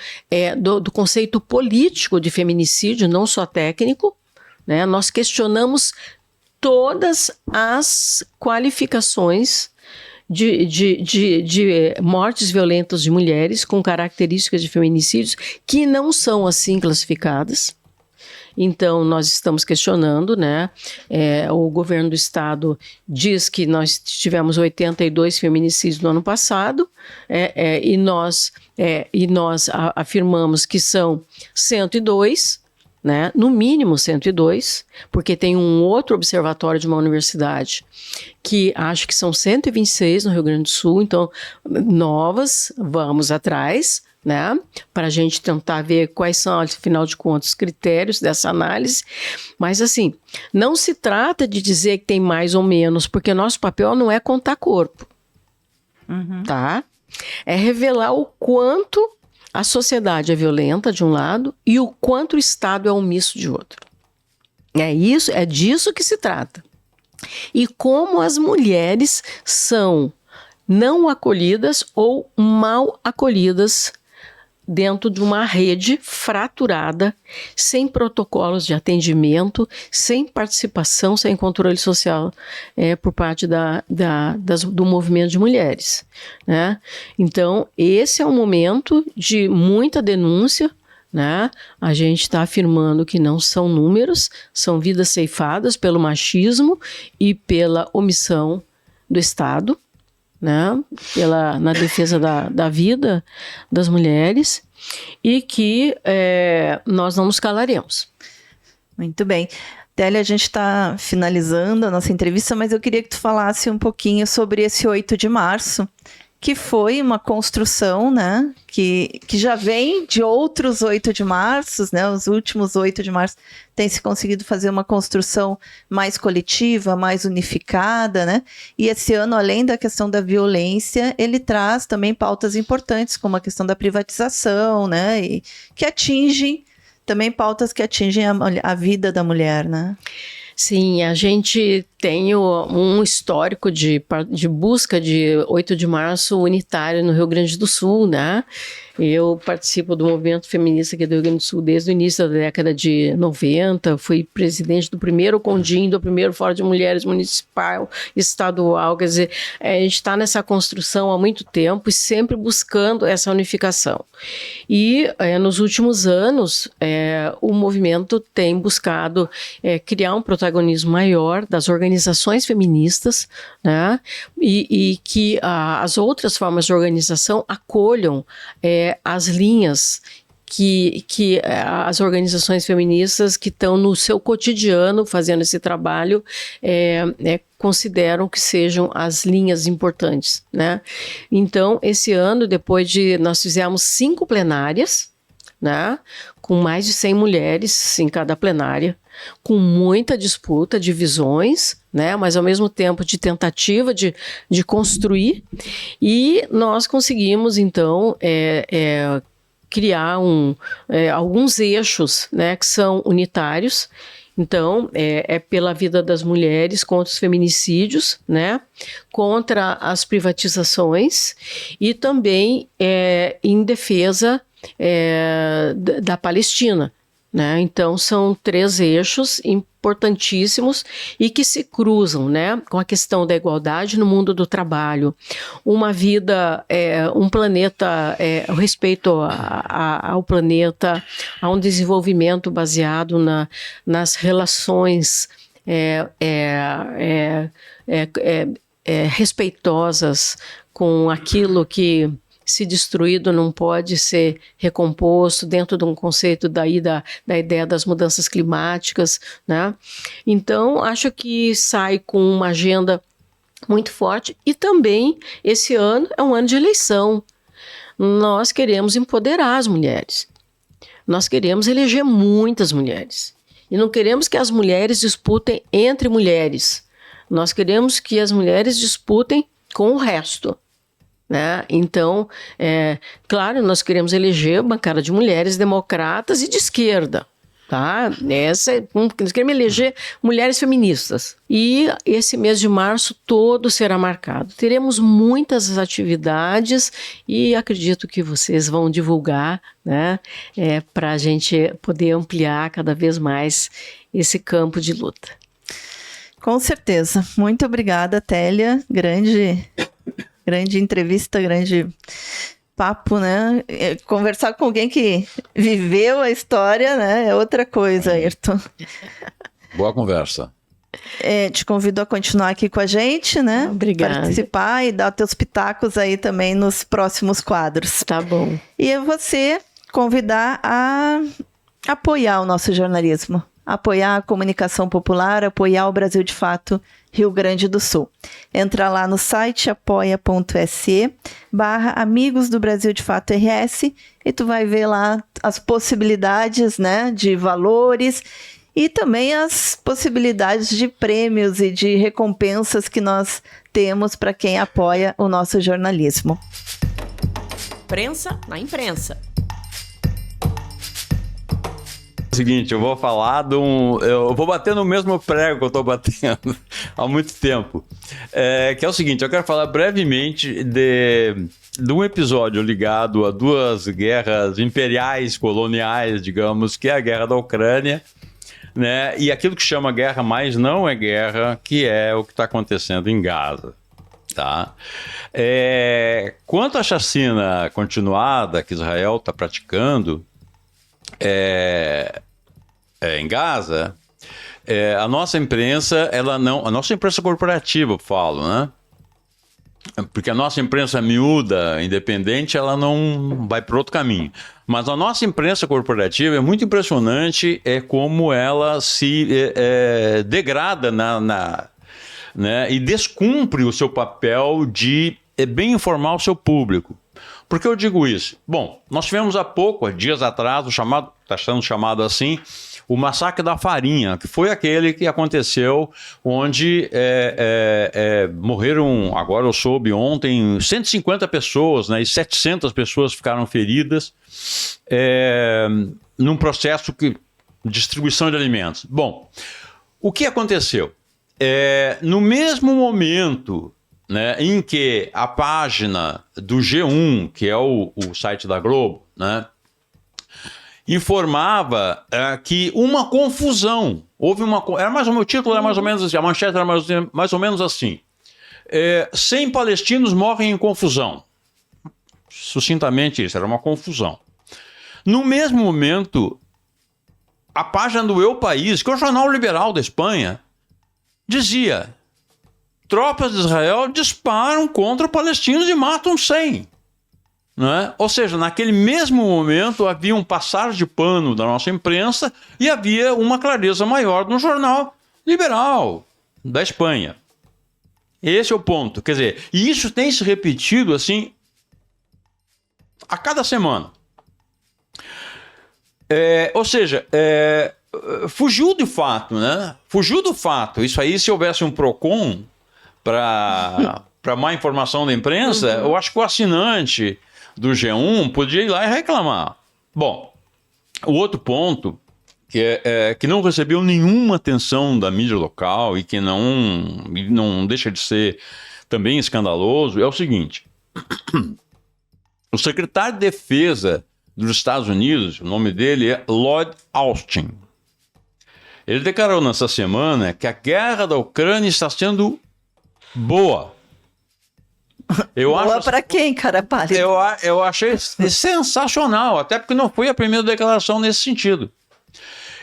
do conceito político de feminicídio, não só técnico, né? Nós questionamos todas as qualificações de mortes violentas de mulheres com características de feminicídios que não são assim classificadas. Então, nós estamos questionando, né? O governo do estado diz que nós tivemos 82 feminicídios no ano passado, e nós afirmamos que são 102, né? No mínimo 102, porque tem um outro observatório de uma universidade que acho que são 126 no Rio Grande do Sul, então novas, vamos atrás, né, para a gente tentar ver quais são, afinal de contas, os critérios dessa análise. Mas, assim, não se trata de dizer que tem mais ou menos, porque nosso papel não é contar corpo, tá? É revelar o quanto a sociedade é violenta, de um lado, e o quanto o Estado é omisso, de outro. É disso que se trata. E como as mulheres são não acolhidas ou mal acolhidas dentro de uma rede fraturada, sem protocolos de atendimento, sem participação, sem controle social por parte do movimento de mulheres, né? Então, esse é um momento de muita denúncia, né? A gente está afirmando que não são números, são vidas ceifadas pelo machismo e pela omissão do Estado, né, na defesa da vida das mulheres, e que nós não nos calaremos. Muito bem. Télia, a gente está finalizando a nossa entrevista, mas eu queria que tu falasse um pouquinho sobre esse 8 de março, que foi uma construção, né, que já vem de outros 8 de março, né, os últimos 8 de março tem se conseguido fazer uma construção mais coletiva, mais unificada, né, e esse ano, além da questão da violência, ele traz também pautas importantes, como a questão da privatização, né, e que atingem, também pautas que atingem a vida da mulher, né. Sim, a gente tem um histórico de busca de 8 de março unitário no Rio Grande do Sul, né? Eu participo do movimento feminista aqui do Rio Grande do Sul desde o início da década de 90, fui presidente do primeiro CONDIM, do primeiro Fórum de Mulheres Municipal, estadual, quer dizer, a gente está nessa construção há muito tempo e sempre buscando essa unificação. E nos últimos anos, o movimento tem buscado criar um protagonismo maior das organizações feministas, né? E que as outras formas de organização acolham as linhas que as organizações feministas que estão no seu cotidiano fazendo esse trabalho consideram que sejam as linhas importantes, né? Então, esse ano, nós fizemos 5 plenárias, né? Com mais de 100 mulheres em cada plenária, com muita disputa, divisões, né? Mas ao mesmo tempo de tentativa de construir, e nós conseguimos, então, criar alguns eixos, né, que são unitários. Então, pela vida das mulheres, contra os feminicídios, né, contra as privatizações e também em defesa da Palestina, né? Então, são 3 eixos importantíssimos e que se cruzam, né, com a questão da igualdade no mundo do trabalho, uma vida, um planeta, o respeito ao planeta, a um desenvolvimento baseado nas relações respeitosas com aquilo que, se destruído, não pode ser recomposto, dentro de um conceito da ideia das mudanças climáticas, né? Então, acho que sai com uma agenda muito forte, e também esse ano é um ano de eleição. Nós queremos empoderar as mulheres, nós queremos eleger muitas mulheres, e não queremos que as mulheres disputem entre mulheres, nós queremos que as mulheres disputem com o resto. Né? Então, claro, nós queremos eleger uma bancada de mulheres democratas e de esquerda. Tá? Nós queremos eleger mulheres feministas. E esse mês de março todo será marcado. Teremos muitas atividades e acredito que vocês vão divulgar, né? Para a gente poder ampliar cada vez mais esse campo de luta. Com certeza. Muito obrigada, Télia. Grande entrevista, grande papo, né? Conversar com alguém que viveu a história, né? É outra coisa, Ayrton. Boa conversa. Te convido a continuar aqui com a gente, né? Obrigada. Participar e dar teus pitacos aí também nos próximos quadros. Tá bom. E você convidar a apoiar o nosso jornalismo, apoiar a comunicação popular, apoiar o Brasil de Fato Rio Grande do Sul. Entra lá no site apoia.se/Amigos do Brasil de Fato RS e tu vai ver lá as possibilidades, né, de valores e também as possibilidades de prêmios e de recompensas que nós temos para quem apoia o nosso jornalismo. Prensa na imprensa. Seguinte, eu vou falar eu vou bater no mesmo prego que eu estou batendo há muito tempo, que é o seguinte, eu quero falar brevemente de um episódio ligado a 2 guerras imperiais, coloniais, digamos, que é a guerra da Ucrânia, né, e aquilo que chama guerra, mas não é guerra, que é o que está acontecendo em Gaza. Tá? Quanto à chacina continuada que Israel está praticando, em Gaza, a nossa imprensa, a nossa imprensa corporativa, eu falo, né? Porque a nossa imprensa miúda, independente, ela não vai para outro caminho. Mas a nossa imprensa corporativa é muito impressionante como ela se degrada né, e descumpre o seu papel de bem informar o seu público. Por que eu digo isso? Bom, nós tivemos há dias atrás, está sendo chamado assim, o massacre da farinha, que foi aquele que aconteceu onde morreram, agora eu soube ontem, 150 pessoas, né, e 700 pessoas ficaram feridas num processo de distribuição de alimentos. Bom, o que aconteceu? No mesmo momento, né, em que a página do G1, que é o site da Globo, né, informava que uma confusão, houve o título era mais ou menos assim, a manchete era mais ou menos assim, 100 palestinos morrem em confusão. Sucintamente isso, era uma confusão. No mesmo momento, a página do El País, que é o jornal liberal da Espanha, dizia: tropas de Israel disparam contra palestinos e matam 100. né? Ou seja, naquele mesmo momento havia um passar de pano da nossa imprensa e havia uma clareza maior no jornal liberal da Espanha. Esse é o ponto. Quer dizer, e isso tem se repetido assim a cada semana. Ou seja, fugiu do fato, né? Fugiu do fato. Isso aí, se houvesse um PROCON para má informação da imprensa, eu acho que o assinante do G1 podia ir lá e reclamar. Bom, o outro ponto que não recebeu nenhuma atenção da mídia local e que não deixa de ser também escandaloso é o seguinte. O secretário de Defesa dos Estados Unidos, o nome dele é Lloyd Austin. Ele declarou nessa semana que a guerra da Ucrânia está sendo boa. Boa para quem, cara pálido? Eu achei sensacional, até porque não foi a primeira declaração nesse sentido.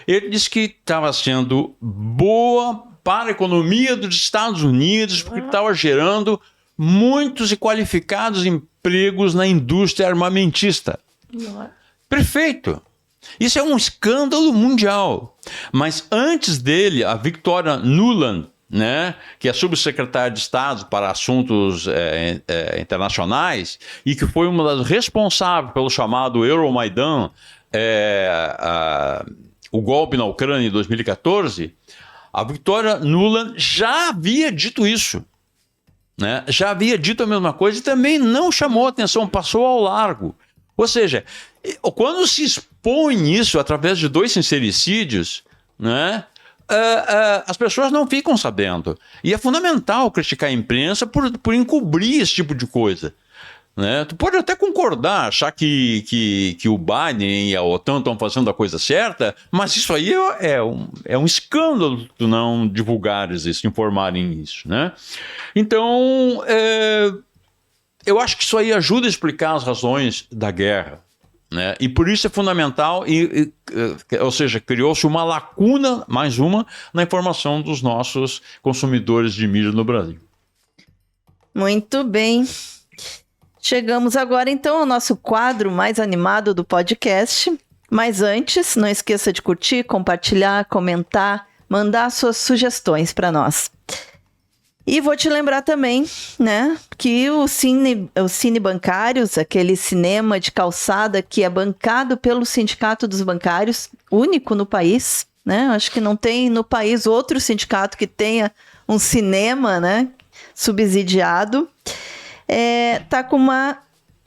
Ele disse que estava sendo boa para a economia dos Estados Unidos, porque estava gerando muitos e qualificados empregos na indústria armamentista. Perfeito. Isso é um escândalo mundial. Mas antes dele, a Victoria Nuland, né, que é subsecretária de Estado para assuntos internacionais e que foi uma das responsáveis pelo chamado Euromaidan, o golpe na Ucrânia em 2014, a Victoria Nuland já havia dito isso. Né? Já havia dito a mesma coisa e também não chamou atenção, passou ao largo. Ou seja, quando se expõe isso através de 2 sincericídios, né, as pessoas não ficam sabendo. E é fundamental criticar a imprensa por encobrir esse tipo de coisa. Né? Tu pode até concordar, achar que o Biden e a OTAN estão fazendo a coisa certa, mas isso aí é um escândalo tu não divulgares isso, informarem isso. Né? Então, eu acho que isso aí ajuda a explicar as razões da guerra. Né? E por isso é fundamental, ou seja, criou-se uma lacuna, mais uma, na informação dos nossos consumidores de mídia no Brasil. Muito bem. Chegamos agora, então, ao nosso quadro mais animado do podcast. Mas antes, não esqueça de curtir, compartilhar, comentar, mandar suas sugestões para nós. E vou te lembrar também, né, que o Cine Bancários, aquele cinema de calçada que é bancado pelo Sindicato dos Bancários, único no país, né? Acho que não tem no país outro sindicato que tenha um cinema, né, subsidiado. Tá com uma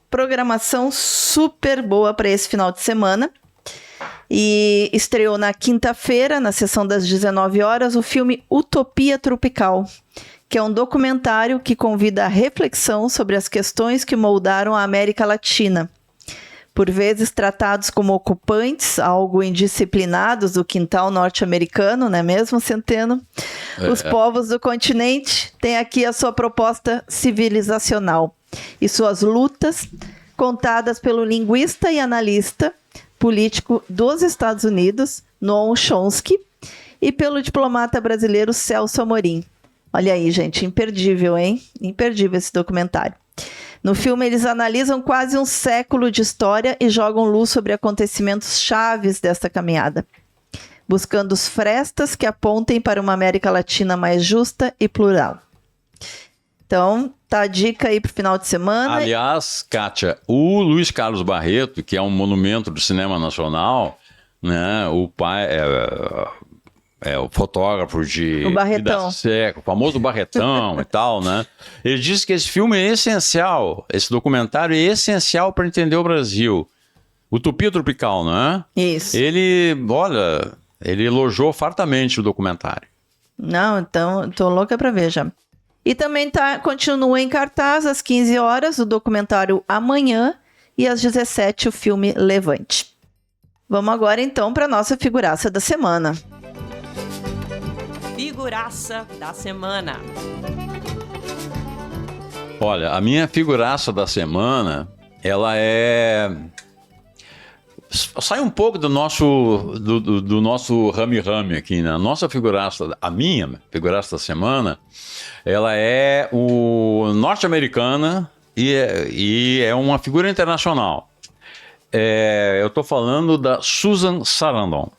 programação super boa para esse final de semana. E estreou na quinta-feira, na sessão das 19 horas, o filme Utopia Tropical, que é um documentário que convida à reflexão sobre as questões que moldaram a América Latina. Por vezes tratados como ocupantes, algo indisciplinados do quintal norte-americano, não é mesmo, Centeno? Os povos do continente têm aqui a sua proposta civilizacional e suas lutas, contadas pelo linguista e analista político dos Estados Unidos, Noam Chomsky, e pelo diplomata brasileiro Celso Amorim. Olha aí, gente, imperdível, hein? Imperdível esse documentário. No filme, eles analisam quase um século de história e jogam luz sobre acontecimentos chaves desta caminhada, buscando os frestas que apontem para uma América Latina mais justa e plural. Então, tá a dica aí pro final de semana. Aliás, Kátia, o Luiz Carlos Barreto, que é um monumento do cinema nacional, né, o pai o fotógrafo de o Barretão. Vida Seca, o famoso Barretão e tal, né? Ele disse que esse filme é essencial, esse documentário é essencial para entender o Brasil. Utopia Tropical, não é? Isso. Ele elogiou fartamente o documentário. Não, então, tô louca para ver já. E também continua em cartaz às 15 horas o documentário Amanhã e às 17 o filme Levante. Vamos agora então para nossa figuraça da semana. Figuraça da semana. Olha, a minha figuraça da semana, ela sai um pouco do nosso rame-rame aqui, né? A minha figuraça da semana, ela é o norte-americana, e é uma figura internacional. Eu estou falando da Susan Sarandon.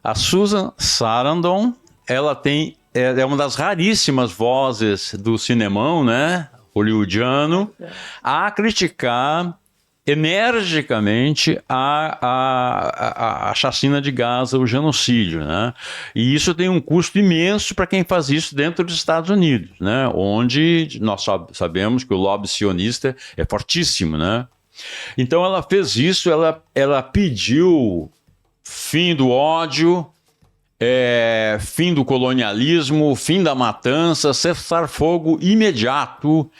A Susan Sarandon, ela é uma das raríssimas vozes do cinemão, né, hollywoodiano, a criticar energicamente a chacina de Gaza, o genocídio, né? E isso tem um custo imenso para quem faz isso dentro dos Estados Unidos, né? Onde nós sabemos que o lobby sionista é fortíssimo, né? Então ela fez isso, ela pediu fim do ódio, fim do colonialismo, fim da matança, cessar fogo imediato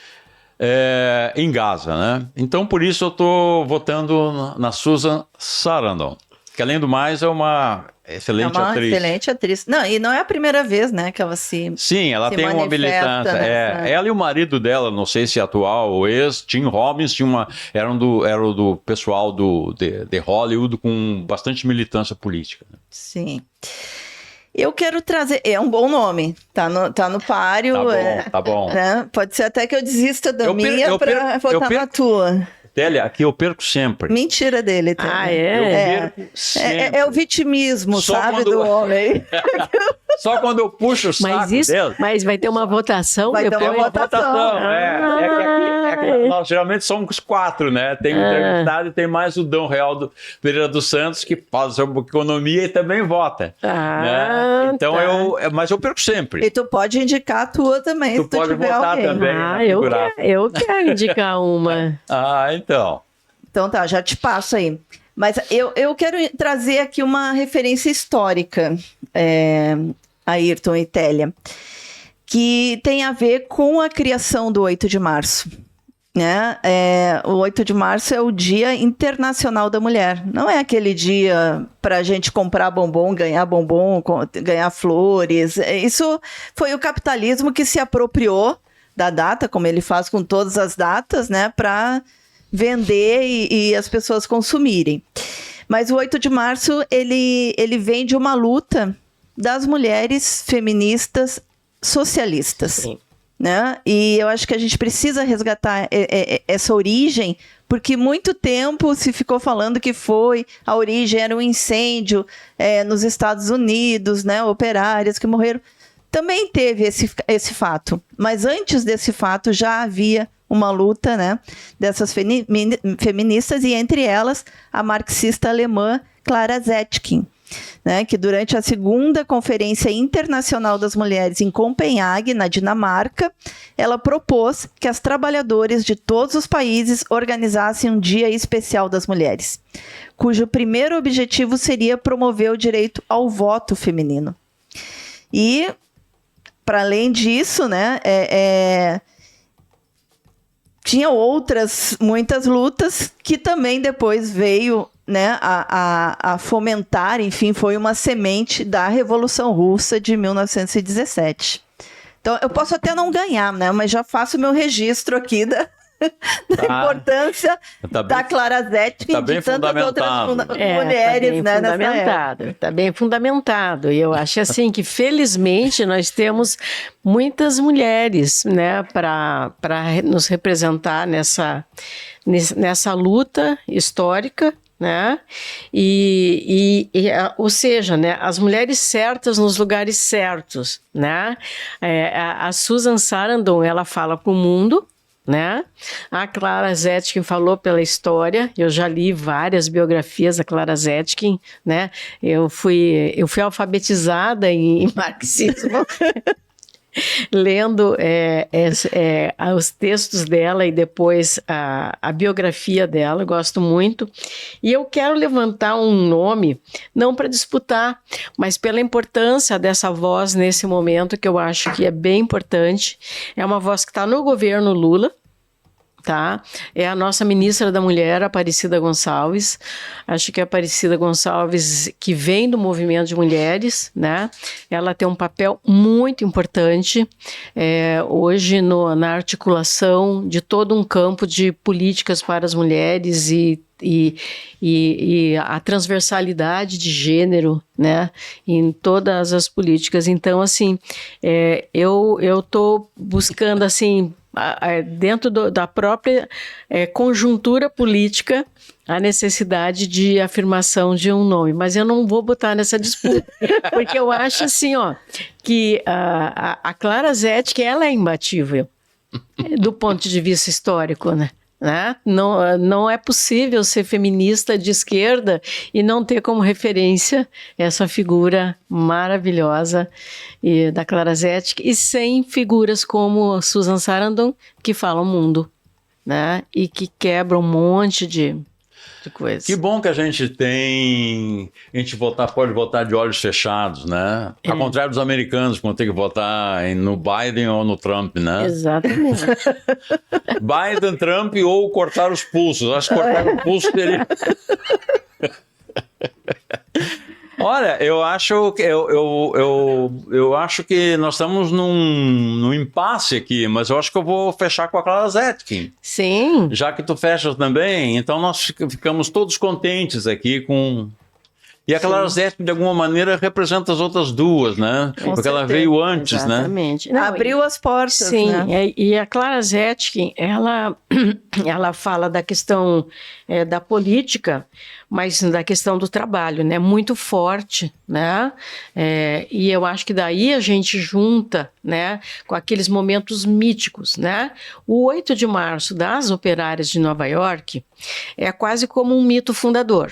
em Gaza, né? Então, por isso eu estou votando na Susan Sarandon, que além do mais é uma excelente atriz. Excelente atriz. Não, e não é a primeira vez, né, que ela se Sim, ela tem uma militância. Ela e o marido dela, não sei se atual ou ex, Tim Robbins, eram do pessoal de Hollywood com bastante militância política. Né? Sim. Eu quero trazer... É um bom nome. Tá no páreo. Tá bom. Né? Pode ser até que eu desista da minha para votar na tua. Télia, aqui eu perco sempre. Mentira dele, Télia. Ah, é? Eu perco sempre. É o vitimismo, Só sabe, quando- do homem. Só quando eu puxo o saco dele. Mas vai ter uma votação Vai ter depois? uma votação. É que nós geralmente somos 4, né? Tem um entrevistado e tem mais o Dom Real do Pereira dos Santos, que fala sobre economia e também vota. Né? Então mas eu perco sempre. E tu pode indicar a tua também, Tu se tu pode tiver votar alguém. também. Eu quero indicar uma. Então. Então tá, já te passo aí. Mas eu quero trazer aqui uma referência histórica, Ayrton e Télia, que tem a ver com a criação do 8 de março. Né? O 8 de março é o Dia Internacional da Mulher. Não é aquele dia para a gente comprar bombom, ganhar flores. Isso foi o capitalismo que se apropriou da data, como ele faz com todas as datas, né? Para vender e as pessoas consumirem. Mas o 8 de março, ele vem de uma luta das mulheres feministas socialistas. Sim. Né? E eu acho que a gente precisa resgatar essa origem, porque muito tempo se ficou falando que a origem era um incêndio nos Estados Unidos, né? Operárias que morreram. Também teve esse fato, mas antes desse fato já havia uma luta, né, dessas feministas, e entre elas a marxista alemã Clara Zetkin, né, que durante a segunda Conferência Internacional das Mulheres em Copenhague, na Dinamarca, ela propôs que as trabalhadoras de todos os países organizassem um Dia Especial das Mulheres, cujo primeiro objetivo seria promover o direito ao voto feminino. E, para além disso, né, tinha muitas lutas que também depois veio, né, a fomentar, enfim, foi uma semente da Revolução Russa de 1917. Então, eu posso até não ganhar, né, mas já faço meu registro aqui da importância da Clara Zetkin e de tantas outras mulheres, né, nessa época. Está bem fundamentado. E eu acho assim que, felizmente, nós temos muitas mulheres, né, para nos representar nessa luta histórica, né? Ou seja, né, as mulheres certas nos lugares certos, né? A Susan Sarandon, ela fala para o mundo, né? A Clara Zetkin falou pela história. Eu já li várias biografias da Clara Zetkin, né? Eu fui alfabetizada em marxismo lendo os textos dela e depois a biografia dela. Eu gosto muito. E eu quero levantar um nome, não para disputar, mas pela importância dessa voz nesse momento, que eu acho que é bem importante. É uma voz que está no governo Lula, tá? É a nossa ministra da Mulher, Aparecida Gonçalves. Acho que a Aparecida Gonçalves, que vem do movimento de mulheres, né? Ela tem um papel muito importante hoje na articulação de todo um campo de políticas para as mulheres e a transversalidade de gênero, né, em todas as políticas. Então, assim, eu estou buscando, assim, dentro da própria conjuntura política, a necessidade de afirmação de um nome. Mas eu não vou botar nessa disputa, porque eu acho assim, que a Clara Zetkin, ela é imbatível do ponto de vista histórico, né? Não é possível ser feminista de esquerda e não ter como referência essa figura maravilhosa da Clara Zetkin, e sem figuras como Susan Sarandon, que falam o mundo, né? E que quebram um monte de coisa. Que bom que a gente pode votar de olhos fechados, né? Ao contrário dos americanos, que vão ter que votar no Biden ou no Trump, né? Exatamente. Biden, Trump ou cortar os pulsos. Acho que cortar o pulso seria... Olha, eu acho que nós estamos num impasse aqui, mas eu acho que eu vou fechar com a Clara Zetkin. Sim. Já que tu fechas também, então nós ficamos todos contentes aqui com... E a Clara Zetkin, de alguma maneira, representa as outras duas, né? Com Porque ela certeza. veio antes, Exatamente. né? Abriu as portas, Sim, né? E a Clara Zetkin, ela fala da questão da política, mas da questão do trabalho, né? Muito forte, né? E eu acho que daí a gente junta, né? Com aqueles momentos míticos, né? O 8 de março das operárias de Nova York é quase como um mito fundador,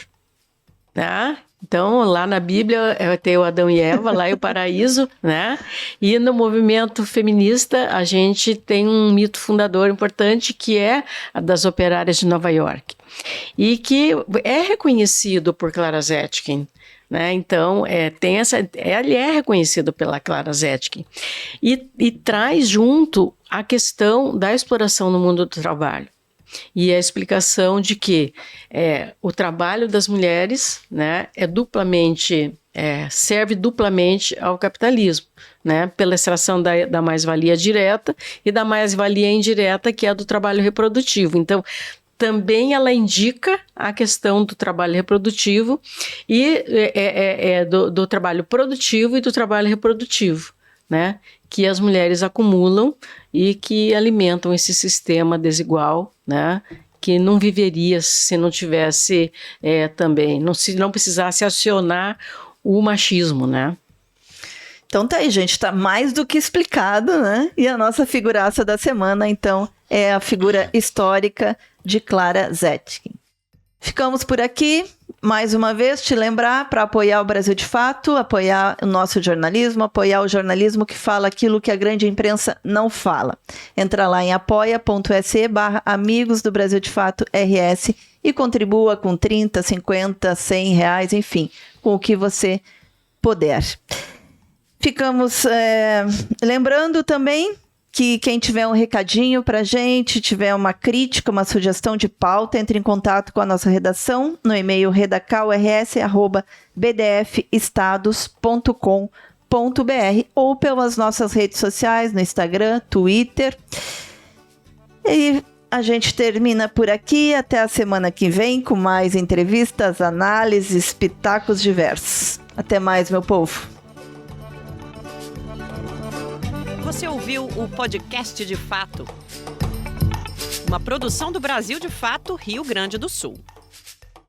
né? Então, lá na Bíblia tem o Adão e Eva, lá é o paraíso, né? E no movimento feminista a gente tem um mito fundador importante, que é a das operárias de Nova York. E que é reconhecido por Clara Zetkin, né? Então, ele é reconhecido pela Clara Zetkin. E traz junto a questão da exploração no mundo do trabalho. E a explicação de que o trabalho das mulheres, né, serve duplamente ao capitalismo, né, pela extração da mais-valia direta e da mais-valia indireta, que é a do trabalho reprodutivo. Então, também ela indica a questão do trabalho reprodutivo e do trabalho produtivo e do trabalho reprodutivo, né, que as mulheres acumulam e que alimentam esse sistema desigual, né, que não viveria se não tivesse também, se não precisasse acionar o machismo, né? Então tá aí, gente, tá mais do que explicado, né? E a nossa figuraça da semana, então, é a figura histórica de Clara Zetkin. Ficamos por aqui. Mais uma vez, te lembrar para apoiar o Brasil de Fato, apoiar o nosso jornalismo, apoiar o jornalismo que fala aquilo que a grande imprensa não fala. Entra lá em apoia.se/Amigos do Brasil de Fato RS e contribua com 30, 50, 100 reais, enfim, com o que você puder. Ficamos lembrando também que quem tiver um recadinho para a gente, tiver uma crítica, uma sugestão de pauta, entre em contato com a nossa redação no e-mail redacalrs@bdfestados.com.br ou pelas nossas redes sociais, no Instagram, Twitter. E a gente termina por aqui. Até a semana que vem com mais entrevistas, análises, pitacos diversos. Até mais, meu povo. Você ouviu o podcast de Fato, uma produção do Brasil de Fato, Rio Grande do Sul.